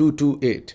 228।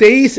23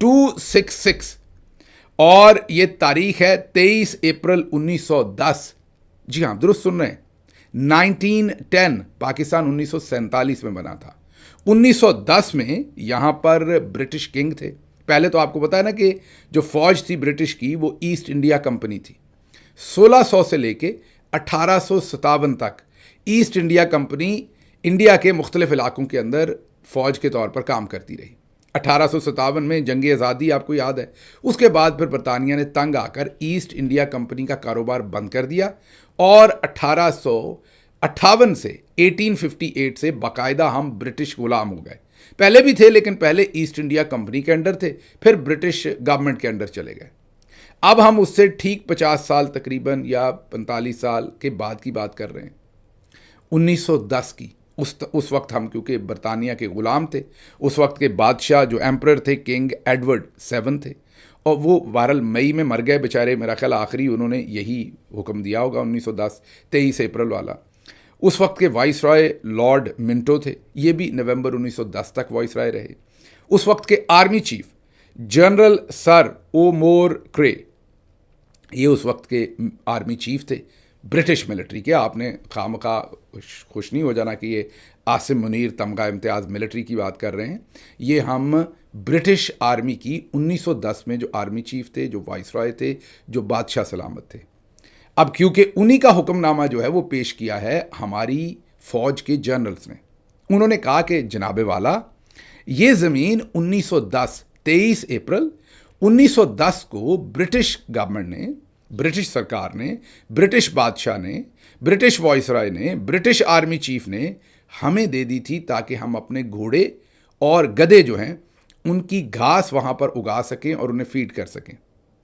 266 اور یہ تاریخ ہے 23 اپریل 1910. جی ہاں درست سن رہے ہیں, 1910. پاکستان 1947 میں بنا تھا. 1910 میں یہاں پر برٹش کنگ تھے. پہلے تو آپ کو پتا ہے نا کہ جو فوج تھی برٹش کی وہ ایسٹ انڈیا کمپنی تھی. 1600 سے لے کے 1857 تک ایسٹ انڈیا کمپنی انڈیا کے مختلف علاقوں کے اندر فوج کے طور پر کام کرتی رہی. 1857 میں جنگ آزادی آپ کو یاد ہے. اس کے بعد پھر برطانیہ نے تنگ آ کر ایسٹ انڈیا کمپنی کا کاروبار بند کر دیا اور 1858 سے 1858 سے باقاعدہ ہم برٹش غلام ہو گئے. پہلے بھی تھے لیکن پہلے ایسٹ انڈیا کمپنی کے انڈر تھے, پھر برٹش گورنمنٹ کے انڈر چلے گئے. اب ہم اس سے ٹھیک 50 سال تقریباً یا 45 سال کے بعد کی بات کر رہے ہیں, 1910 کی. اس وقت ہم کیونکہ برطانیہ کے غلام تھے, اس وقت کے بادشاہ جو ایمپرر تھے کنگ ایڈورڈ 7 تھے, اور وہ بہرحال مئی میں مر گئے بیچارے. میرا خیال آخری انہوں نے یہی حکم دیا ہوگا 1910 23 اپریل والا. اس وقت کے وائس رائے لارڈ منٹو تھے, یہ بھی نومبر 1910 تک وائس رائے رہے. اس وقت کے آرمی چیف جنرل سر او مور کرے, یہ اس وقت کے آرمی چیف تھے برٹش ملٹری کے. آپ نے خواہ خوش نہیں ہو جانا کہ یہ عاصم منیر تمغہ امتیاز ملٹری کی بات کر رہے ہیں. یہ ہم برٹش آرمی کی 1910 میں جو آرمی چیف تھے, جو وائس رائے تھے, جو بادشاہ سلامت تھے. اب کیونکہ انہی کا حکم نامہ جو ہے وہ پیش کیا ہے ہماری فوج کے جنرلز نے. انہوں نے کہا کہ جناب والا یہ زمین 1910 23 اپریل 1910 کو برٹش گورنمنٹ نے, برٹش سرکار نے, برٹش بادشاہ نے, برٹش وائس رائے نے, برٹش آرمی چیف نے ہمیں دے دی تھی تاکہ ہم اپنے گھوڑے اور گدھے جو ہیں ان کی گھاس وہاں پر اگا سکیں اور انہیں فیڈ کر سکیں.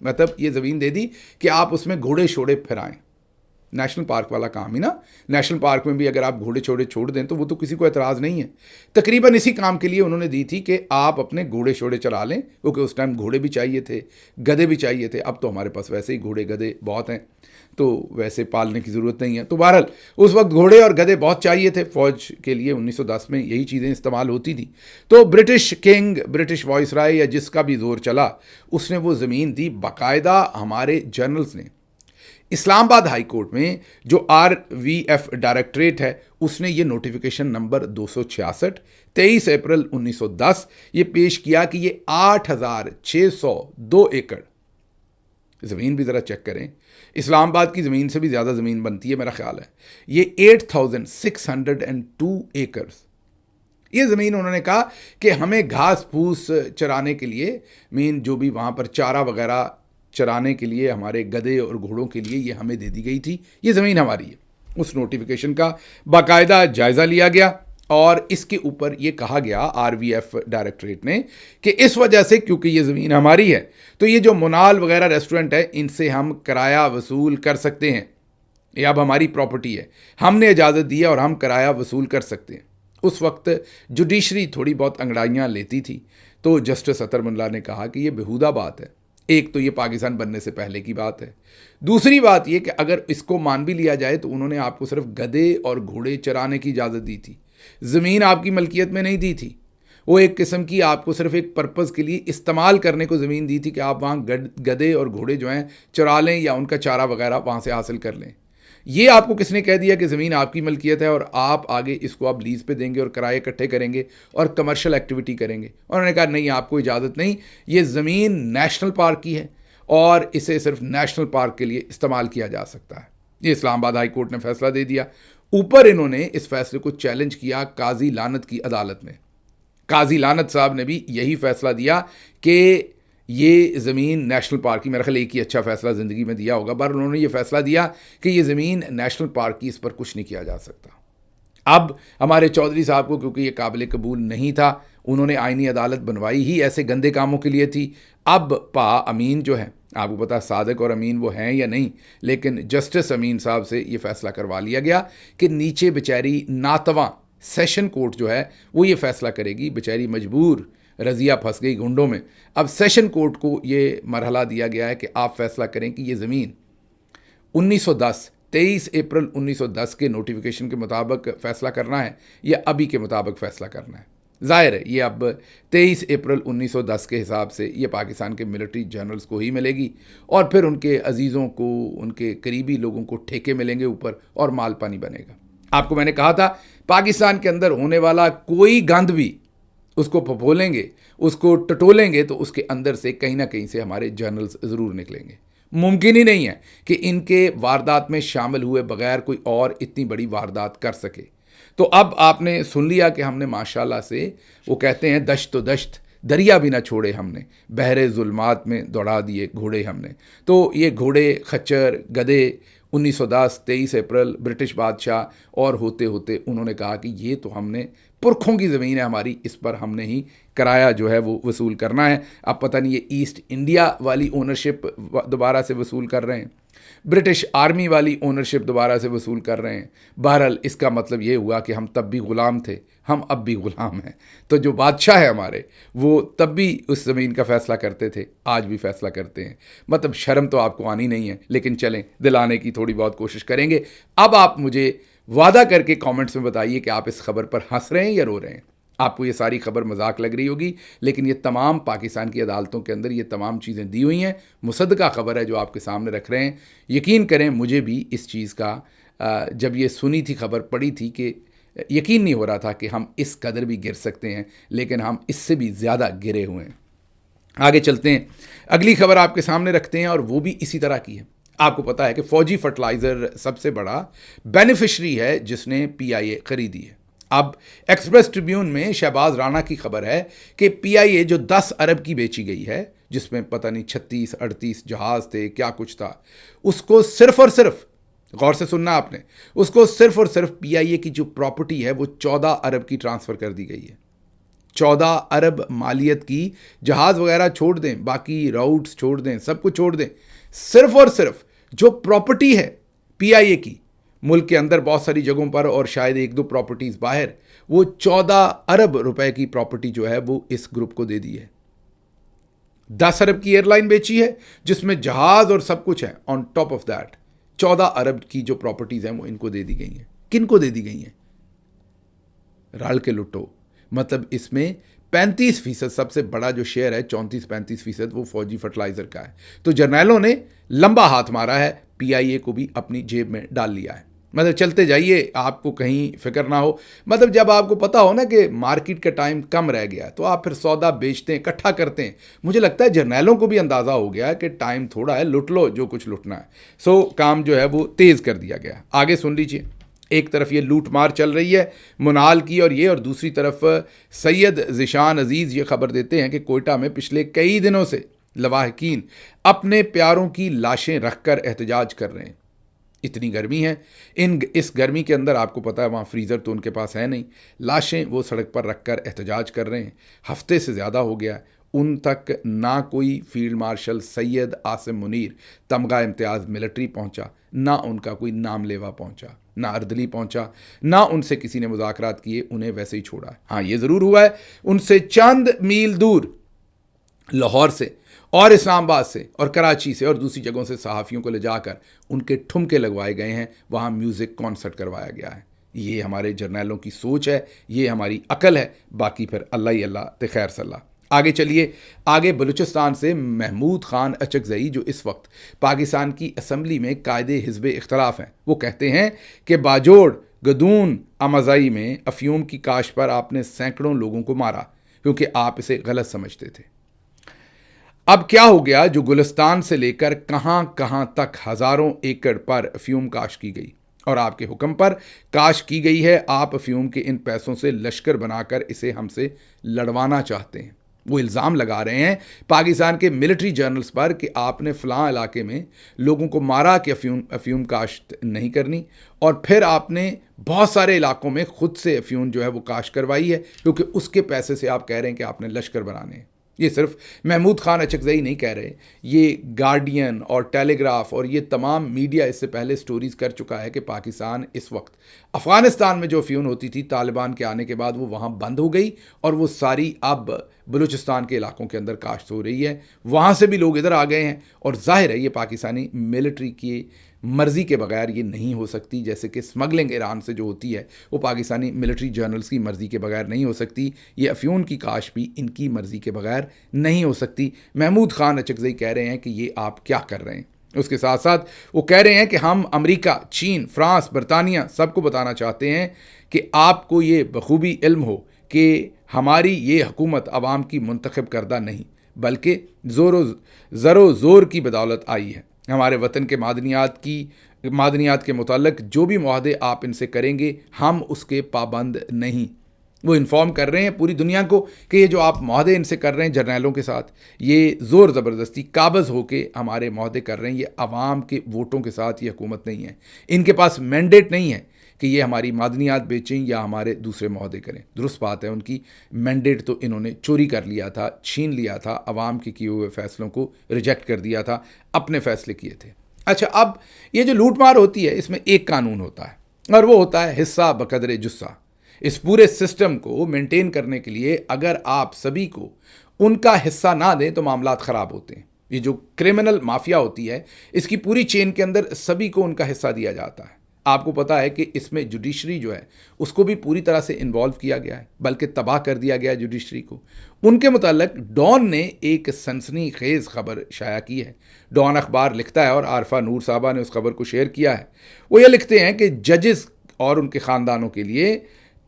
مطلب یہ زمین دے دی کہ آپ اس میں گھوڑے شوڑے پھرائیں. نیشنل پارک والا کام ہی نا. نیشنل پارک میں بھی اگر آپ گھوڑے چھوڑے چھوڑ دیں تو وہ تو کسی کو اعتراض نہیں ہے. تقریباً اسی کام کے لیے انہوں نے دی تھی کہ آپ اپنے گھوڑے چھوڑے چلا لیں, کیونکہ اس ٹائم گھوڑے بھی چاہیے تھے, گدھے بھی چاہیے تھے. اب تو ہمارے پاس ویسے ہی گھوڑے گدھے بہت ہیں تو ویسے پالنے کی ضرورت نہیں ہے. تو بہرحال اس وقت گھوڑے اور گدھے بہت چاہیے تھے فوج کے لیے. 1910 میں یہی چیزیں استعمال ہوتی تھی. تو برٹش کنگ, برٹش وائس رائے یا جس کا بھی زور چلا, اس نے وہ زمین دی. باقاعدہ ہمارے جنرلز نے اسلام آباد ہائی کورٹ میں جو RVF ڈائریکٹریٹ ہے اس نے یہ نوٹیفیکیشن نمبر 266 23 اپریل 1910 یہ پیش کیا کہ یہ 8602 ایکڑ زمین بھی ذرا چیک کریں. اسلام آباد کی زمین سے بھی زیادہ زمین بنتی ہے میرا خیال ہے. یہ 8602 ایکڑز یہ زمین انہوں نے کہا کہ ہمیں گھاس پھوس چرانے کے لیے, جو بھی وہاں پر چارہ وغیرہ چرانے کے لیے ہمارے گدھے اور گھوڑوں کے لیے یہ ہمیں دے دی گئی تھی. یہ زمین ہماری ہے. اس نوٹیفیکیشن کا باقاعدہ جائزہ لیا گیا اور اس کے اوپر یہ کہا گیا RVF ڈائریکٹریٹ نے کہ اس وجہ سے کیونکہ یہ زمین ہماری ہے تو یہ جو منال وغیرہ ریسٹورنٹ ہے ان سے ہم کرایہ وصول کر سکتے ہیں. یہ اب ہماری پراپرٹی ہے, ہم نے اجازت دی ہے اور ہم کرایہ وصول کر سکتے ہیں. اس وقت جوڈیشری تھوڑی بہت انگڑائیاں لیتی تھی تو جسٹس اطہر ملا نے کہا کہ یہ بےہودہ بات ہے. ایک تو یہ پاکستان بننے سے پہلے کی بات ہے. دوسری بات یہ کہ اگر اس کو مان بھی لیا جائے تو انہوں نے آپ کو صرف گدھے اور گھوڑے چرانے کی اجازت دی تھی, زمین آپ کی ملکیت میں نہیں دی تھی. وہ ایک قسم کی آپ کو صرف ایک پرپز کے لیے استعمال کرنے کو زمین دی تھی کہ آپ وہاں گدھے اور گھوڑے جو ہیں چرا لیں یا ان کا چارہ وغیرہ وہاں سے حاصل کر لیں. یہ آپ کو کس نے کہہ دیا کہ زمین آپ کی ملکیت ہے اور آپ آگے اس کو آپ لیز پہ دیں گے اور کرائے اکٹھے کریں گے اور کمرشل ایکٹیویٹی کریں گے. انہوں نے کہا نہیں, آپ کو اجازت نہیں, یہ زمین نیشنل پارک کی ہے اور اسے صرف نیشنل پارک کے لیے استعمال کیا جا سکتا ہے. یہ اسلام آباد ہائی کورٹ نے فیصلہ دے دیا. اوپر انہوں نے اس فیصلے کو چیلنج کیا قاضی لانت کی عدالت میں. قاضی لانت صاحب نے بھی یہی فیصلہ دیا کہ یہ زمین نیشنل پارک کی. میرا خیال ایک ہی اچھا فیصلہ زندگی میں دیا ہوگا, پر انہوں نے یہ فیصلہ دیا کہ یہ زمین نیشنل پارک کی, اس پر کچھ نہیں کیا جا سکتا. اب ہمارے چودھری صاحب کو کیونکہ یہ قابل قبول نہیں تھا, انہوں نے آئینی عدالت بنوائی ہی ایسے گندے کاموں کے لیے تھی. اب امین جو ہے, آپ کو پتا صادق اور امین وہ ہیں یا نہیں, لیکن جسٹس امین صاحب سے یہ فیصلہ کروا لیا گیا کہ نیچے بیچاری ناتواں سیشن کورٹ جو ہے وہ یہ فیصلہ کرے گی. بیچاری مجبور رضیہ پھنس گئی گھنڈوں میں. اب سیشن کورٹ کو یہ مرحلہ دیا گیا ہے کہ آپ فیصلہ کریں کہ یہ زمین 1910 23 اپریل 1910 کے نوٹیفیکیشن کے مطابق فیصلہ کرنا ہے یا ابھی کے مطابق فیصلہ کرنا ہے. ظاہر ہے یہ اب 23 اپریل 1910 کے حساب سے یہ پاکستان کے ملٹری جنرلز کو ہی ملے گی، اور پھر ان کے عزیزوں کو، ان کے قریبی لوگوں کو ٹھیکے ملیں گے اوپر، اور مال پانی بنے گا۔ آپ کو میں نے کہا تھا پاکستان کے اندر ہونے والا کوئی گند بھی اس کو پھپھولیں گے، اس کو ٹٹولیں گے، تو اس کے اندر سے کہیں نہ کہیں سے ہمارے جرنلز ضرور نکلیں گے۔ ممکن ہی نہیں ہے کہ ان کے واردات میں شامل ہوئے بغیر کوئی اور اتنی بڑی واردات کر سکے۔ تو اب آپ نے سن لیا کہ ہم نے ماشاءاللہ سے، وہ کہتے ہیں دشت و دشت دریا بھی نہ چھوڑے ہم نے، بحر ظلمات میں دوڑا دیے گھوڑے ہم نے۔ تو یہ گھوڑے، خچر، گدھے 1910 23 اپریل برٹش بادشاہ اور ہوتے ہوتے انہوں نے کہا کہ یہ تو ہم نے پرکھوں کی زمین ہے ہماری، اس پر ہم نے ہی کرایہ جو ہے وہ وصول کرنا ہے۔ اب پتہ نہیں یہ ایسٹ انڈیا والی اونرشپ دوبارہ سے وصول کر رہے ہیں، برٹش آرمی والی اونرشپ دوبارہ سے وصول کر رہے ہیں۔ بہرحال اس کا مطلب یہ ہوا کہ ہم تب بھی غلام تھے، ہم اب بھی غلام ہیں۔ تو جو بادشاہ ہے ہمارے، وہ تب بھی اس زمین کا فیصلہ کرتے تھے، آج بھی فیصلہ کرتے ہیں۔ مطلب شرم تو آپ کو آنی نہیں ہے، لیکن چلیں دلانے کی تھوڑی بہت کوشش کریں گے۔ اب آپ مجھے وعدہ کر کے کامنٹس میں بتائیے کہ آپ اس خبر پر ہنس رہے ہیں یا رو رہے ہیں۔ آپ کو یہ ساری خبر مذاق لگ رہی ہوگی، لیکن یہ تمام پاکستان کی عدالتوں کے اندر یہ تمام چیزیں دی ہوئی ہیں، مصدقہ خبر ہے جو آپ کے سامنے رکھ رہے ہیں۔ یقین کریں مجھے بھی اس چیز کا جب یہ سنی تھی، خبر پڑی تھی، کہ یقین نہیں ہو رہا تھا کہ ہم اس قدر بھی گر سکتے ہیں، لیکن ہم اس سے بھی زیادہ گرے ہوئے ہیں۔ آگے چلتے ہیں، اگلی خبر آپ کے سامنے رکھتے ہیں، اور وہ بھی اسی طرح کی ہے۔ آپ کو پتا ہے کہ فوجی فرٹیلائزر سب سے بڑا بینیفیشری ہے جس نے پی آئی اے خریدی ہے۔ اب ایکسپریس ٹریبیون میں شہباز رانا کی خبر ہے کہ پی آئی اے جو 10 ارب کی بیچی گئی ہے، جس میں پتہ نہیں 36-38 جہاز تھے، کیا کچھ تھا، اس کو صرف اور صرف، غور سے سننا آپ نے، اس کو صرف اور صرف پی آئی اے کی جو پراپرٹی ہے وہ 14 ارب کی ٹرانسفر کر دی گئی ہے۔ 14 ارب مالیت کی، جہاز وغیرہ چھوڑ دیں، باقی راؤٹس چھوڑ دیں، سب کچھ چھوڑ دیں، صرف اور صرف جو پراپرٹی ہے پی آئی اے کی، ملک کے اندر بہت ساری جگہوں پر اور شاید 1-2 پراپرٹیز باہر، وہ 14 ارب روپے کی پراپرٹی جو ہے وہ اس گروپ کو دے دی ہے۔ 10 ارب کی ایئر لائن بیچی ہے جس میں جہاز اور سب کچھ ہے، آن ٹاپ آف دیٹ 14 ارب کی جو پراپرٹیز ہیں وہ ان کو دے دی گئی ہیں۔ کن کو دے دی گئی ہیں؟ رل کے لٹو۔ مطلب اس میں 35%، سب سے بڑا جو شیئر ہے 34-35% وہ فوجی فرٹیلائزر کا ہے۔ تو جرنیلوں نے لمبا ہاتھ مارا ہے، پی آئی اے کو بھی اپنی جیب میں ڈال لیا ہے۔ مطلب چلتے جائیے، آپ کو کہیں فکر نہ ہو۔ مطلب جب آپ کو پتا ہو نا کہ مارکیٹ کا ٹائم کم رہ گیا تو آپ پھر سودا بیچتے ہیں، اکٹھا کرتے ہیں۔ مجھے لگتا ہے جرنیلوں کو بھی اندازہ ہو گیا کہ ٹائم تھوڑا ہے، لٹ لو جو کچھ لٹنا ہے۔ سو کام جو ہے وہ تیز کر دیا گیا۔ آگے سن لیجئے، ایک طرف یہ لوٹ مار چل رہی ہے منال کی اور دوسری طرف سید ذیشان عزیز یہ خبر دیتے ہیں کہ کوئٹہ میں پچھلے کئی دنوں سے لواحقین اپنے پیاروں کی لاشیں رکھ کر احتجاج کر رہے ہیں۔ اتنی گرمی ہے، اس گرمی کے اندر آپ کو پتا ہے وہاں فریزر تو ان کے پاس ہے نہیں، لاشیں وہ سڑک پر رکھ کر احتجاج کر رہے ہیں۔ ہفتے سے زیادہ ہو گیا، ان تک نہ کوئی فیلڈ مارشل سید عاصم منیر تمغہ امتیاز ملٹری پہنچا، نہ ان کا کوئی نام لیوا پہنچا، نہ اردلی پہنچا، نہ ان سے کسی نے مذاکرات کیے، انہیں ویسے ہی چھوڑا۔ ہاں یہ ضرور ہوا ہے، ان سے چند میل دور لاہور سے اور اسلام آباد سے اور کراچی سے اور دوسری جگہوں سے صحافیوں کو لے جا کر ان کے ٹھمکے لگوائے گئے ہیں، وہاں میوزک کانسرٹ کروایا گیا ہے۔ یہ ہمارے جرنیلوں کی سوچ ہے، یہ ہماری عقل ہے، باقی پھر اللہ ہی اللہ تے خیر صلاح۔ آگے چلیے، آگے بلوچستان سے محمود خان اچکزئی جو اس وقت پاکستان کی اسمبلی میں قائد حزب اختلاف ہیں، وہ کہتے ہیں کہ باجوڑ گدون امازائی میں افیون کی کاشت پر آپ نے سینکڑوں لوگوں کو مارا کیونکہ آپ اسے غلط سمجھتے تھے۔ اب کیا ہو گیا؟ جو گلستان سے لے کر کہاں کہاں تک ہزاروں ایکڑ پر افیون کاشت کی گئی اور آپ کے حکم پر کاشت کی گئی ہے، آپ افیون کے ان پیسوں سے لشکر بنا کر اسے ہم سے لڑوانا چاہتے ہیں۔ وہ الزام لگا رہے ہیں پاکستان کے ملٹری جرنلز پر کہ آپ نے فلاں علاقے میں لوگوں کو مارا کہ افیون کاشت نہیں کرنی، اور پھر آپ نے بہت سارے علاقوں میں خود سے افیون جو ہے وہ کاشت کروائی ہے کیونکہ اس کے پیسے سے آپ کہہ رہے ہیں کہ آپ نے لشکر بنانے ہیں۔ یہ صرف محمود خان اچکزئی نہیں کہہ رہے، یہ گارڈین اور ٹیلی گراف اور یہ تمام میڈیا اس سے پہلے سٹوریز کر چکا ہے کہ پاکستان اس وقت افغانستان میں جو افیون ہوتی تھی طالبان کے آنے کے بعد وہ وہاں بند ہو گئی اور وہ ساری اب بلوچستان کے علاقوں کے اندر کاشت ہو رہی ہے. وہاں سے بھی لوگ ادھر آ گئے ہیں اور ظاہر ہے یہ پاکستانی ملٹری کی مرضی کے بغیر یہ نہیں ہو سکتی, جیسے کہ اسمگلنگ ایران سے جو ہوتی ہے وہ پاکستانی ملٹری جنرلز کی مرضی کے بغیر نہیں ہو سکتی. یہ افیون کی کاشت بھی ان کی مرضی کے بغیر نہیں ہو سکتی. محمود خان اچکزئی کہہ رہے ہیں کہ یہ آپ کیا کر رہے ہیں. اس کے ساتھ ساتھ وہ کہہ رہے ہیں کہ ہم امریکہ, چین, فرانس, برطانیہ سب کو بتانا چاہتے ہیں کہ آپ کو یہ بخوبی علم ہو کہ ہماری یہ حکومت عوام کی منتخب کردہ نہیں بلکہ زر و زور کی بدولت آئی ہے. ہمارے وطن کے معدنیات کے متعلق جو بھی معاہدے آپ ان سے کریں گے ہم اس کے پابند نہیں. وہ انفارم کر رہے ہیں پوری دنیا کو کہ یہ جو آپ معاہدے ان سے کر رہے ہیں جرنیلوں کے ساتھ, یہ زور زبردستی قابض ہو کے ہمارے معاہدے کر رہے ہیں, یہ عوام کے ووٹوں کے ساتھ یہ حکومت نہیں ہے. ان کے پاس مینڈیٹ نہیں ہے کہ یہ ہماری معدنیات بیچیں یا ہمارے دوسرے معاہدے کریں. درست بات ہے, ان کی مینڈیٹ تو انہوں نے چوری کر لیا تھا, چھین لیا تھا, عوام کے کیے ہوئے فیصلوں کو ریجیکٹ کر دیا تھا, اپنے فیصلے کیے تھے. اچھا, اب یہ جو لوٹ مار ہوتی ہے اس میں ایک قانون ہوتا ہے اور وہ ہوتا ہے حصہ بقدر جثہ. اس پورے سسٹم کو مینٹین کرنے کے لیے اگر آپ سبھی کو ان کا حصہ نہ دیں تو معاملات خراب ہوتے ہیں. یہ جو کرمنل مافیا ہوتی ہے اس کی پوری چین کے اندر سبھی کو ان کا حصہ دیا جاتا ہے. آپ کو پتا ہے کہ اس میں جوڈیشری جو ہے اس کو بھی پوری طرح سے انوالو کیا گیا ہے, بلکہ تباہ کر دیا گیا ہے جوڈیشری کو. ان کے متعلق ڈان نے ایک سنسنی خیز خبر شائع کی ہے. ڈان اخبار لکھتا ہے اور عارفہ نور صاحبہ نے اس خبر کو شیئر کیا ہے. وہ یہ لکھتے ہیں کہ ججز اور ان کے خاندانوں کے لیے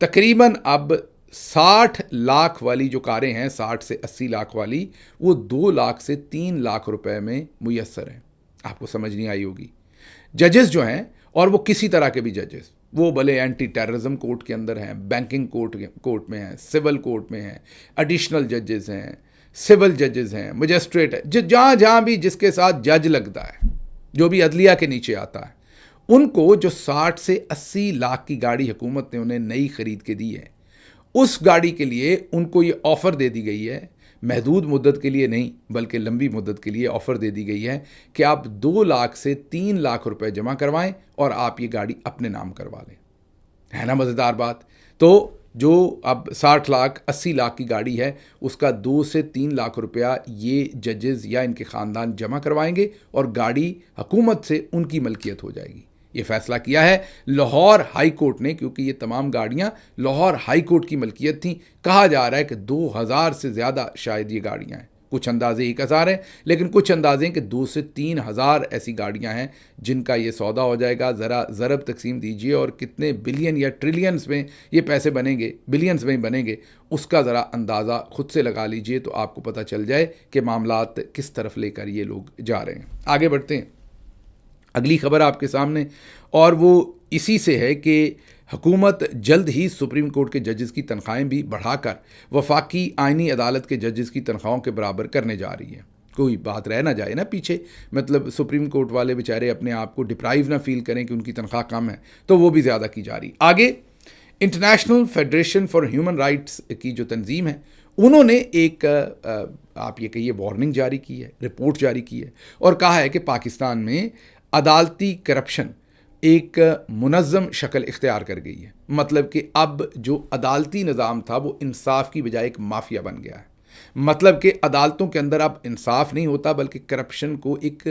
تقریباً اب 60 لاکھ والی جو کاریں ہیں, 60 سے 80 لاکھ والی, وہ 2 لاکھ سے 3 لاکھ روپے میں میسر ہیں. آپ کو سمجھ نہیں آئی ہوگی. ججز جو ہیں, اور وہ کسی طرح کے بھی ججز, وہ بھلے اینٹی ٹیررزم کورٹ کے اندر ہیں, بینکنگ کورٹ میں ہیں, سول کورٹ میں ہیں, ایڈیشنل ججز ہیں, سول ججز ہیں, مجسٹریٹ ہے, جہاں بھی جس کے ساتھ جج لگتا ہے, جو بھی عدلیہ کے نیچے آتا ہے, ان کو جو 60 سے 80 لاکھ کی گاڑی حکومت نے انہیں نئی خرید کے دی ہے, اس گاڑی کے لیے ان کو یہ آفر دے دی گئی ہے, محدود مدت کے لیے نہیں بلکہ لمبی مدت کے لیے آفر دے دی گئی ہے کہ آپ 2 لاکھ سے 3 لاکھ روپے جمع کروائیں اور آپ یہ گاڑی اپنے نام کروا لیں. ہے نا مزیدار بات. تو جو اب 60 لاکھ 80 لاکھ کی گاڑی ہے اس کا 2 سے 3 لاکھ روپیہ یہ ججز یا ان کے خاندان جمع کروائیں گے اور گاڑی حکومت سے ان کی ملکیت ہو جائے گی. یہ فیصلہ کیا ہے لاہور ہائی کورٹ نے, کیونکہ یہ تمام گاڑیاں لاہور ہائی کورٹ کی ملکیت تھیں. کہا جا رہا ہے کہ 2000 سے زیادہ شاید یہ گاڑیاں ہیں. کچھ اندازے 1000 ہیں لیکن کچھ اندازے ہیں کہ 2 سے 3 ہزار ایسی گاڑیاں ہیں جن کا یہ سودا ہو جائے گا. ذرا ضرب تقسیم دیجئے اور کتنے بلین یا ٹریلینز میں یہ پیسے بنیں گے, بلینز میں بنیں گے, اس کا ذرا اندازہ خود سے لگا لیجئے تو آپ کو پتہ چل جائے کہ معاملات کس طرف لے کر یہ لوگ جا رہے ہیں. آگے بڑھتے ہیں. اگلی خبر آپ کے سامنے, اور وہ اسی سے ہے کہ حکومت جلد ہی سپریم کورٹ کے ججز کی تنخواہیں بھی بڑھا کر وفاقی آئینی عدالت کے ججز کی تنخواہوں کے برابر کرنے جا رہی ہے. کوئی بات رہ نہ جائے نا پیچھے, مطلب سپریم کورٹ والے بیچارے اپنے آپ کو ڈپرائیو نہ فیل کریں کہ ان کی تنخواہ کم ہے, تو وہ بھی زیادہ کی جا رہی. آگے international federation for human rights کی جو تنظیم ہے انہوں نے ایک آپ یہ کہیے وارننگ جاری کی ہے, رپورٹ جاری کی ہے, اور کہا ہے کہ پاکستان میں عدالتی کرپشن ایک منظم شکل اختیار کر گئی ہے. مطلب کہ اب جو عدالتی نظام تھا وہ انصاف کی بجائے ایک مافیا بن گیا ہے. مطلب کہ عدالتوں کے اندر اب انصاف نہیں ہوتا بلکہ کرپشن کو ایک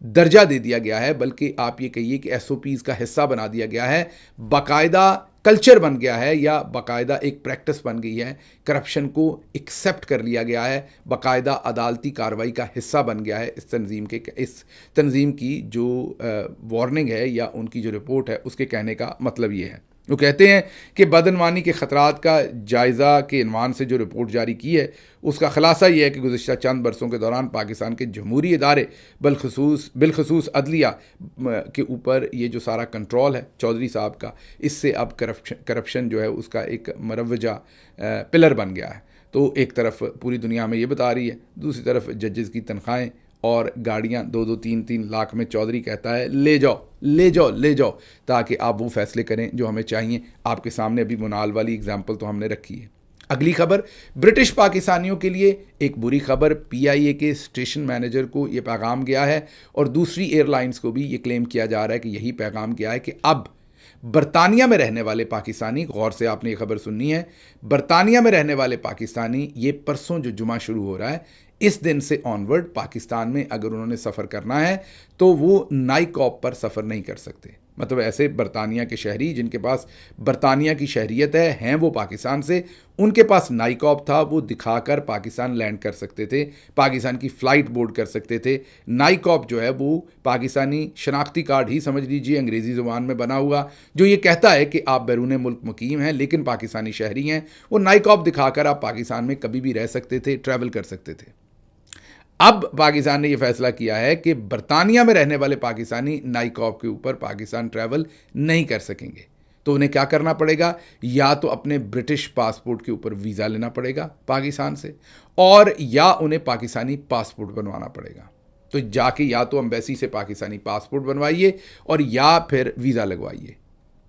درجہ دے دیا گیا ہے, بلکہ آپ یہ کہیے کہ ایس او پیز کا حصہ بنا دیا گیا ہے, باقاعدہ کلچر بن گیا ہے یا باقاعدہ ایک پریکٹس بن گئی ہے. کرپشن کو ایکسیپٹ کر لیا گیا ہے, باقاعدہ عدالتی کارروائی کا حصہ بن گیا ہے. اس تنظیم کی جو وارننگ ہے یا ان کی جو رپورٹ ہے اس کے کہنے کا مطلب یہ ہے. وہ کہتے ہیں کہ بدعنوانی کے خطرات کا جائزہ کے عنوان سے جو رپورٹ جاری کی ہے اس کا خلاصہ یہ ہے کہ گزشتہ چند برسوں کے دوران پاکستان کے جمہوری ادارے بالخصوص عدلیہ کے اوپر یہ جو سارا کنٹرول ہے چودھری صاحب کا, اس سے اب کرپشن جو ہے اس کا ایک مروجہ پلر بن گیا ہے. تو ایک طرف پوری دنیا میں یہ بتا رہی ہے, دوسری طرف ججز کی تنخواہیں اور گاڑیاں 2-2 3-3 لاکھ میں چودھری کہتا ہے لے جاؤ تاکہ آپ وہ فیصلے کریں جو ہمیں چاہیے. آپ کے سامنے ابھی منال والی اگزامپل تو ہم نے رکھی ہے. اگلی خبر برٹش پاکستانیوں کے لیے ایک بری خبر. پی آئی اے کے اسٹیشن مینیجر کو یہ پیغام گیا ہے اور دوسری ایئر لائنز کو بھی یہ کلیم کیا جا رہا ہے کہ یہی پیغام گیا ہے کہ اب برطانیہ میں رہنے والے پاکستانی، غور سے آپ نے یہ خبر سننی ہے، برطانیہ میں رہنے والے پاکستانی، یہ پرسوں جو جمعہ شروع ہو رہا ہے اس دن سے آنورڈ پاکستان میں اگر انہوں نے سفر کرنا ہے تو وہ نائکاپ پر سفر نہیں کر سکتے. مطلب ایسے برطانیہ کے شہری جن کے پاس برطانیہ کی شہریت ہے، ہیں وہ پاکستان سے، ان کے پاس نائکاپ تھا، وہ دکھا کر پاکستان لینڈ کر سکتے تھے، پاکستان کی فلائٹ بورڈ کر سکتے تھے. نائکاپ جو ہے وہ پاکستانی شناختی کارڈ ہی سمجھ لیجیے، انگریزی زبان میں بنا ہوا، جو یہ کہتا ہے کہ آپ بیرون ملک مقیم ہیں لیکن پاکستانی شہری ہیں. وہ نائکاپ دکھا کر آپ پاکستان میں کبھی بھی رہ سکتے تھے، ٹریول کر سکتے تھے. اب پاکستان نے یہ فیصلہ کیا ہے کہ برطانیہ میں رہنے والے پاکستانی نائکاپ کے اوپر پاکستان ٹریول نہیں کر سکیں گے. تو انہیں کیا کرنا پڑے گا؟ یا تو اپنے برٹش پاسپورٹ کے اوپر ویزا لینا پڑے گا پاکستان سے، اور یا انہیں پاکستانی پاسپورٹ بنوانا پڑے گا. تو جا کے یا تو ایمبیسی سے پاکستانی پاسپورٹ بنوائیے اور یا پھر ویزا لگوائیے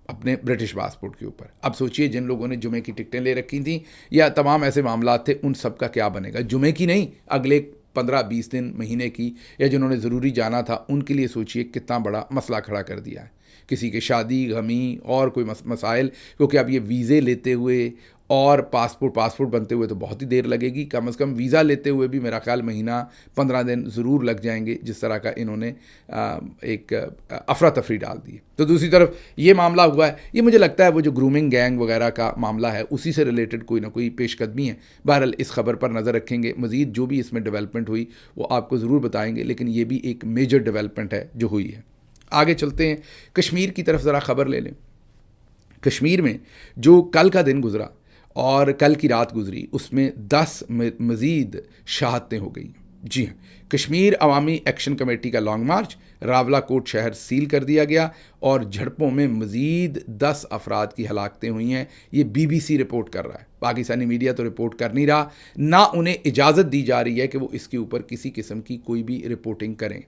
اپنے برٹش پاسپورٹ کے اوپر. اب سوچئے جن لوگوں نے جمعے کی ٹکٹیں لے رکھی تھیں یا تمام ایسے معاملات تھے، ان سب کا کیا بنے گا؟ جمعے کی نہیں، اگلے 15-20 دن، مہینے کی، یا جنہوں نے ضروری جانا تھا ان کے لیے سوچئے کتنا بڑا مسئلہ کھڑا کر دیا ہے. کسی کے شادی غمی اور کوئی مسائل، کیونکہ اب یہ ویزے لیتے ہوئے اور پاسپورٹ بنتے ہوئے تو بہت ہی دیر لگے گی. کم از کم ویزا لیتے ہوئے بھی میرا خیال مہینہ 15 دن ضرور لگ جائیں گے، جس طرح کا انہوں نے ایک افراتفری ڈال دی. تو دوسری طرف یہ معاملہ ہوا ہے، یہ مجھے لگتا ہے وہ جو گرومنگ گینگ وغیرہ کا معاملہ ہے اسی سے ریلیٹڈ کوئی نہ کوئی پیش قدمی ہے. بہرحال اس خبر پر نظر رکھیں گے، مزید جو بھی اس میں ڈیولپمنٹ ہوئی وہ آپ کو ضرور بتائیں گے، لیکن یہ بھی ایک میجر ڈیولپمنٹ ہے جو ہوئی ہے. آگے چلتے ہیں، کشمیر کی طرف ذرا خبر لے لیں. کشمیر میں جو کل کا دن گزرا اور کل کی رات گزری، اس میں 10 مزید شہادتیں ہو گئیں. جی ہاں، کشمیر عوامی ایکشن کمیٹی کا لانگ مارچ، راولاکوٹ شہر سیل کر دیا گیا اور جھڑپوں میں مزید 10 افراد کی ہلاکتیں ہوئی ہیں. یہ BBC رپورٹ کر رہا ہے، پاکستانی میڈیا تو رپورٹ کر نہیں رہا، نہ انہیں اجازت دی جا رہی ہے کہ وہ اس کے اوپر کسی قسم کی کوئی بھی رپورٹنگ کریں.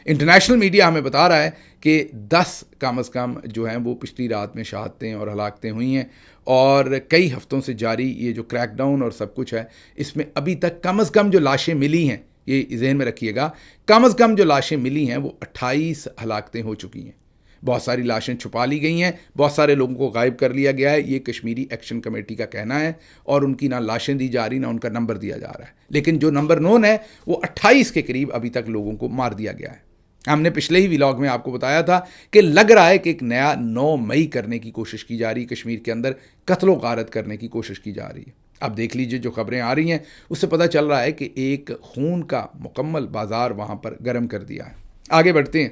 انٹرنیشنل میڈیا ہمیں بتا رہا ہے کہ 10 کم از کم جو ہیں وہ پچھلی رات میں شہادتیں اور ہلاکتیں ہوئی ہیں، اور کئی ہفتوں سے جاری یہ جو کریک ڈاؤن اور سب کچھ ہے، اس میں ابھی تک کم از کم جو لاشیں ملی ہیں، یہ ذہن میں رکھیے گا، کم از کم جو لاشیں ملی ہیں وہ 28 ہلاکتیں ہو چکی ہیں. بہت ساری لاشیں چھپا لی گئی ہیں، بہت سارے لوگوں کو غائب کر لیا گیا ہے، یہ کشمیری ایکشن کمیٹی کا کہنا ہے، اور ان کی نہ لاشیں دی جا رہی نہ ان کا نمبر دیا جا رہا ہے. لیکن جو نمبر نون ہے وہ 28 کے قریب ابھی تک لوگوں کو مار دیا گیا ہے. ہم نے پچھلے ہی ولاگ میں آپ کو بتایا تھا کہ لگ رہا ہے کہ ایک نیا 9 مئی کرنے کی کوشش کی جا رہی ہے، کشمیر کے اندر قتل و غارت کرنے کی کوشش کی جا رہی ہے. اب دیکھ لیجئے جو خبریں آ رہی ہیں اس سے پتہ چل رہا ہے کہ ایک خون کا مکمل بازار وہاں پر گرم کر دیا ہے. آگے بڑھتے ہیں.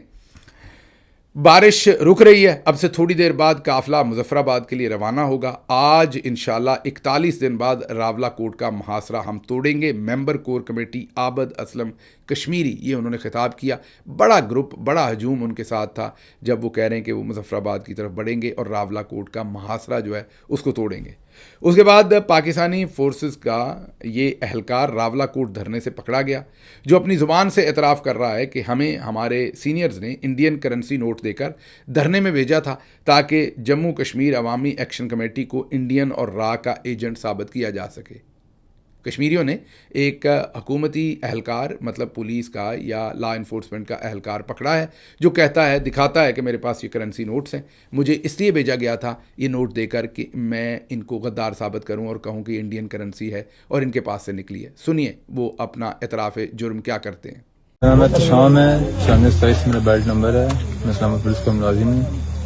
بارش رک رہی ہے، اب سے تھوڑی دیر بعد قافلہ مظفر آباد کے لیے روانہ ہوگا. آج انشاءاللہ 41 دن بعد راولاکوٹ کا محاصرہ ہم توڑیں گے. ممبر کور کمیٹی عابد اسلم کشمیری، یہ انہوں نے خطاب کیا. بڑا گروپ، بڑا ہجوم ان کے ساتھ تھا جب وہ کہہ رہے ہیں کہ وہ مظفر آباد کی طرف بڑھیں گے اور راولاکوٹ کا محاصرہ جو ہے اس کو توڑیں گے. اس کے بعد پاکستانی فورسز کا یہ اہلکار راولاکوٹ دھرنے سے پکڑا گیا، جو اپنی زبان سے اعتراف کر رہا ہے کہ ہمیں ہمارے سینئرز نے انڈین کرنسی نوٹ دے کر دھرنے میں بھیجا تھا تاکہ جموں کشمیر عوامی ایکشن کمیٹی کو انڈین اور را کا ایجنٹ ثابت کیا جا سکے. کشمیریوں نے ایک حکومتی اہلکار، مطلب پولیس کا یا لا انفورسمنٹ کا اہلکار پکڑا ہے، جو کہتا ہے، دکھاتا ہے کہ میرے پاس یہ کرنسی نوٹس ہیں، مجھے اس لیے بھیجا گیا تھا یہ نوٹ دے کر کہ میں ان کو غدار ثابت کروں اور کہوں کہ انڈین کرنسی ہے اور ان کے پاس سے نکلی ہے. سنیے وہ اپنا اعتراف جرم کیا کرتے ہیں. میں شام ہے 96 میرا بیلٹ نمبر ہے، میں اسلام پولیس کا ملازم ہوں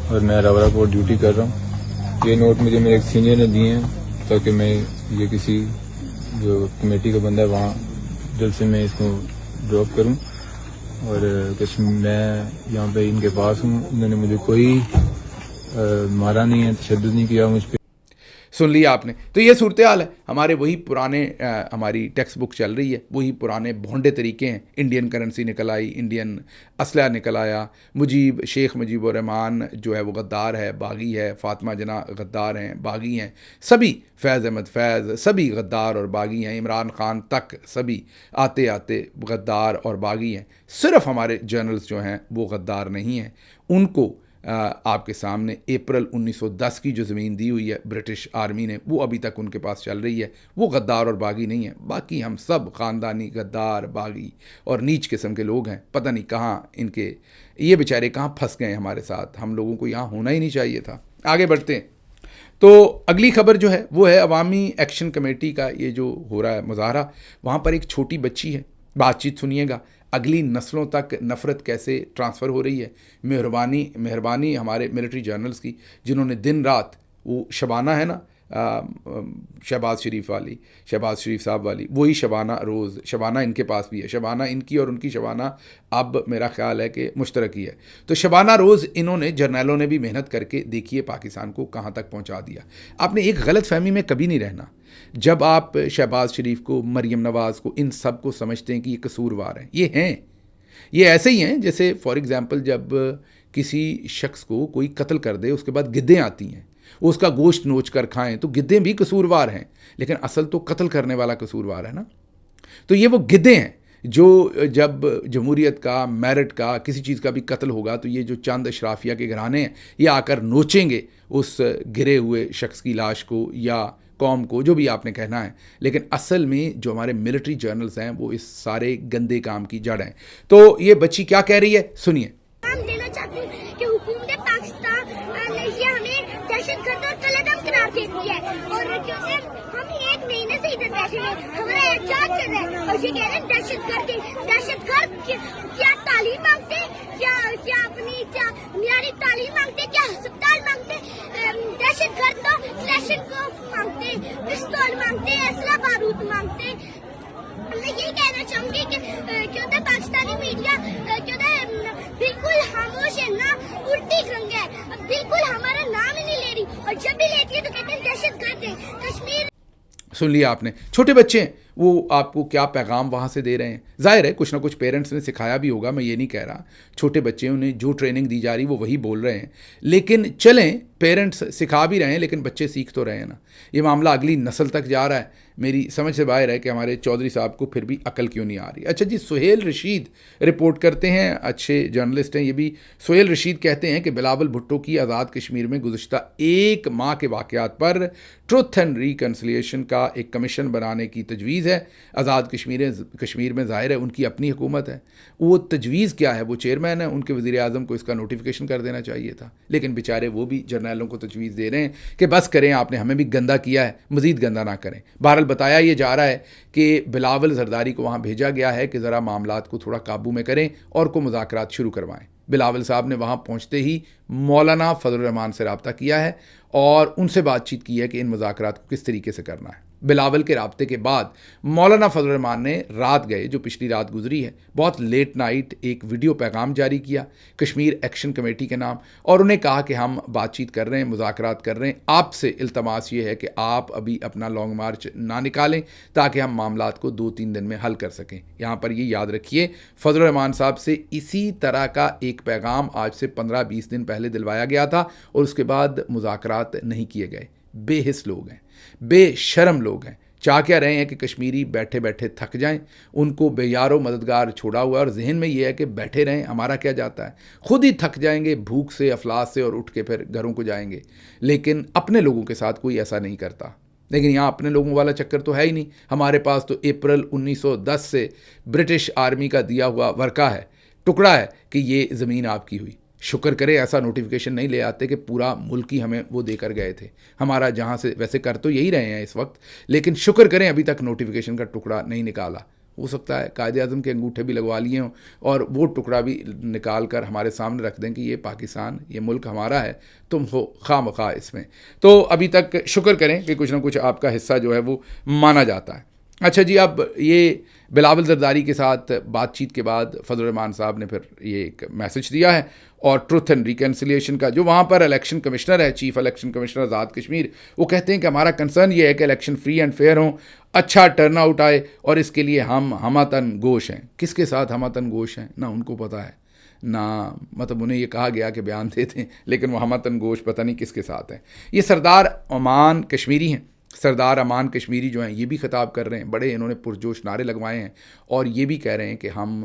اور میں راولاکوٹ ڈیوٹی کر رہا ہوں. یہ نوٹ مجھے میرے ایک سینئر نے دیے ہیں تاکہ میں یہ کسی جو کمیٹی کا بندہ ہے وہاں جلد سے میں اس کو ڈراپ کروں، اور میں یہاں پہ ان کے پاس ہوں. انہوں نے مجھے کوئی مارا نہیں ہے، تشدد نہیں کیا مجھ پہ. سن لیا آپ نے. تو یہ صورتحال ہے. ہمارے وہی پرانے ہماری ٹیکسٹ بک چل رہی ہے، وہی پرانے بھونڈے طریقے ہیں. انڈین کرنسی نکل آئی، انڈین اسلحہ نکل آیا، شیخ مجیب الرحمان جو ہے وہ غدار ہے، باغی ہے، فاطمہ جناح غدار ہیں، باغی ہیں، سبھی، فیض احمد فیض، سبھی غدار اور باغی ہیں. عمران خان تک سبھی آتے آتے غدار اور باغی ہیں. صرف ہمارے جنرلز جو ہیں وہ غدار نہیں ہیں. ان کو آپ کے سامنے اپریل 1910 کی جو زمین دی ہوئی ہے برٹش آرمی نے، وہ ابھی تک ان کے پاس چل رہی ہے. وہ غدار اور باغی نہیں ہیں. باقی ہم سب خاندانی غدار، باغی اور نیچ قسم کے لوگ ہیں. پتہ نہیں کہاں ان کے یہ بیچارے کہاں پھنس گئے ہیں ہمارے ساتھ. ہم لوگوں کو یہاں ہونا ہی نہیں چاہیے تھا. آگے بڑھتے ہیں. تو اگلی خبر جو ہے وہ ہے عوامی ایکشن کمیٹی کا یہ جو ہو رہا ہے مظاہرہ. وہاں پر ایک چھوٹی بچی ہے. بات چیت سنیے گا. اگلی نسلوں تک نفرت کیسے ٹرانسفر ہو رہی ہے. مہربانی ہمارے ملٹری جرنلز کی، جنہوں نے دن رات، وہ شبانہ ہے نا شہباز شریف صاحب والی، وہی شبانہ روز. شبانہ ان کے پاس بھی ہے. شبانہ ان کی اور ان کی شبانہ اب میرا خیال ہے کہ مشترک ہی ہے. تو شبانہ روز انہوں نے، جرنیلوں نے بھی محنت کر کے دیکھیے پاکستان کو کہاں تک پہنچا دیا. آپ نے ایک غلط فہمی میں کبھی نہیں رہنا. جب آپ شہباز شریف کو، مریم نواز کو، ان سب کو سمجھتے ہیں کہ یہ قصوروار ہیں، یہ ہیں، یہ ایسے ہی ہیں جیسے فار ایگزامپل جب کسی شخص کو کوئی قتل کر دے، اس کے بعد گدھیں آتی ہیں، وہ اس کا گوشت نوچ کر کھائیں، تو گدھیں بھی قصوروار ہیں، لیکن اصل تو قتل کرنے والا قصوروار ہے نا. تو یہ وہ گدھیں ہیں جو جب جمہوریت کا، میرٹ کا، کسی چیز کا بھی قتل ہوگا تو یہ جو چند اشرافیہ کے گھرانے ہیں یہ آ کر نوچیں گے اس گرے ہوئے شخص کی لاش کو یا قوم کو، جو بھی آپ نے کہنا ہے. لیکن اصل میں جو ہمارے ملٹری جرنلز ہیں وہ اس سارے گندے کام کی جڑ ہیں. تو یہ بچی کیا کہہ رہی ہے سنیے. دینا چاہتی ہوں کہ حکومت پاکستان نے یہ ہمیں دہشت گرد اور قلعہ قرار دیتی ہے، اور کیونکہ ہم 1 مہینے سے ادھر بیٹھے ہیں، ہمارا احتجاج چل رہا ہے اور یہ کہہ رہے ہیں دہشت گرد کیا تعلیم مانگتے ہیں، کیا اپنی کیا معیاری تعلیم مانگتے ہیں، کیا ہسپتال مانگتے ہیں. دہشت گرد تو کلیشنکوف مانگتے ہیں، پستول مانگتے ہیں، اسلحہ بارود مانگتے ہیں. میں یہی کہنا چاہوں گی کہ کیوں تو پاکستانی میڈیا بالکل خاموش ہے نا، الٹی رنگ ہے، بالکل ہمارا نام ہی نہیں لے رہی، اور جب بھی لیتی ہے تو کہتے ہیں دہشت گرد ہے. کشمیر سن لیا آپ نے. چھوٹے بچے ہیں، وہ آپ کو کیا پیغام وہاں سے دے رہے ہیں. ظاہر ہے کچھ نہ کچھ پیرنٹس نے سکھایا بھی ہوگا، میں یہ نہیں کہہ رہا. چھوٹے بچے انہیں جو ٹریننگ دی جا رہی وہ وہی بول رہے ہیں. لیکن چلیں، پیرنٹس سکھا بھی رہے ہیں لیکن بچے سیکھ تو رہے ہیں نا. یہ معاملہ اگلی نسل تک جا رہا ہے. میری سمجھ سے باہر ہے کہ ہمارے چودھری صاحب کو پھر بھی عقل کیوں نہیں آ رہی. اچھا جی، سہیل رشید رپورٹ کرتے ہیں، اچھے جرنلسٹ ہیں یہ بھی. سہیل رشید کہتے ہیں کہ بلاول بھٹو کی آزاد کشمیر میں گزشتہ 1 ماہ کے واقعات پر ٹروتھ اینڈ ریکنسلیشن کا ایک کمیشن بنانے کی تجویز ہے. آزاد کشمیر میں ظاہر ہے ان کی اپنی حکومت ہے. وہ تجویز کیا ہے، وہ چیئرمین ہے، ان کے وزیر اعظم کو اس کا نوٹیفیکیشن کر دینا چاہیے تھا. لیکن بیچارے وہ بھی جرنیلوں کو تجویز دے رہے ہیں کہ بس کریں، آپ نے ہمیں بھی گندا کیا ہے، مزید گندا نہ کریں. بہرحال بتایا یہ جا رہا ہے کہ بلاول زرداری کو وہاں بھیجا گیا ہے کہ ذرا معاملات کو تھوڑا قابو میں کریں اور کو مذاکرات شروع کروائیں. بلاول صاحب نے وہاں پہنچتے ہی مولانا فضل الرحمان سے رابطہ کیا ہے اور ان سے بات چیت کی ہے کہ ان مذاکرات کو کس طریقے سے کرنا ہے. بلاول کے رابطے کے بعد مولانا فضل الرحمان نے رات گئے، جو پچھلی رات گزری ہے، بہت لیٹ نائٹ ایک ویڈیو پیغام جاری کیا کشمیر ایکشن کمیٹی کے نام، اور انہیں کہا کہ ہم بات چیت کر رہے ہیں، مذاکرات کر رہے ہیں، آپ سے التماس یہ ہے کہ آپ ابھی اپنا لانگ مارچ نہ نکالیں تاکہ ہم معاملات کو 2-3 دن میں حل کر سکیں. یہاں پر یہ یاد رکھیے، فضل الرحمان صاحب سے اسی طرح کا ایک پیغام آج سے 15-20 دن پہلے دلوایا گیا تھا اور اس کے بعد مذاکرات نہیں کیے گئے. بے حس لوگ ہیں، بے شرم لوگ ہیں. چاہ کیا رہے ہیں کہ کشمیری بیٹھے بیٹھے تھک جائیں. ان کو بے یار و مددگار چھوڑا ہوا ہے اور ذہن میں یہ ہے کہ بیٹھے رہیں، ہمارا کیا جاتا ہے. خود ہی تھک جائیں گے بھوک سے، افلاس سے، اور اٹھ کے پھر گھروں کو جائیں گے. لیکن اپنے لوگوں کے ساتھ کوئی ایسا نہیں کرتا. لیکن یہاں اپنے لوگوں والا چکر تو ہے ہی نہیں. ہمارے پاس تو اپریل 1910 سے برٹش آرمی کا دیا ہوا ورقہ ہے، ٹکڑا ہے کہ یہ زمین آپ کی ہوئی. شکر کرے ایسا نوٹیفیکیشن نہیں لے آتے کہ پورا ملک ہی ہمیں وہ دے کر گئے تھے. ہمارا جہاں سے ویسے کر تو یہی رہے ہیں اس وقت، لیکن شکر کریں ابھی تک نوٹیفیکیشن کا ٹکڑا نہیں نکالا. ہو سکتا ہے قائد اعظم کے انگوٹھے بھی لگوا لیے ہوں اور وہ ٹکڑا بھی نکال کر ہمارے سامنے رکھ دیں کہ یہ پاکستان، یہ ملک ہمارا ہے، تم ہو خواہ مخواہ اس میں. تو ابھی تک شکر کریں کہ کچھ نہ کچھ آپ کا حصہ جو ہے وہ مانا جاتا ہے. اچھا جی، اب یہ بلاول زرداری کے ساتھ بات چیت کے بعد فضل الرحمان صاحب نے پھر یہ ایک میسج دیا ہے، اور ٹروتھ اینڈ ریکنسلیشن کا جو وہاں پر الیکشن کمشنر ہے، chief election commissioner Azad Kashmir, وہ کہتے ہیں کہ ہمارا کنسرن یہ ہے کہ الیکشن فری اینڈ فیئر ہوں، اچھا ٹرن آؤٹ آئے، اور اس کے لیے ہم ہمتن گوش ہیں. کس کے ساتھ ہمتن گوش ہیں؟ نہ ان کو پتہ ہے، نہ مطلب انہیں یہ کہا گیا کہ بیان دیتے ہیں، لیکن وہ ہمتن گوش پتہ نہیں کس کے ساتھ ہیں. یہ سردار امان کشمیری ہیں. سردار امان کشمیری جو ہیں یہ بھی خطاب کر رہے ہیں، بڑے انہوں نے پرجوش نعرے لگوائے ہیں اور یہ بھی کہہ رہے ہیں کہ ہم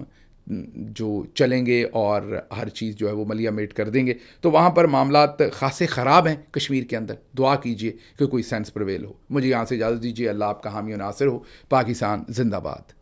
جو چلیں گے اور ہر چیز جو ہے وہ ملیا میٹ کر دیں گے. تو وہاں پر معاملات خاصے خراب ہیں کشمیر کے اندر. دعا کیجیے کہ کوئی سینس پرویل ہو. مجھے یہاں سے اجازت دیجیے. اللہ آپ کا حامی و ناصر ہو. پاکستان زندہ باد.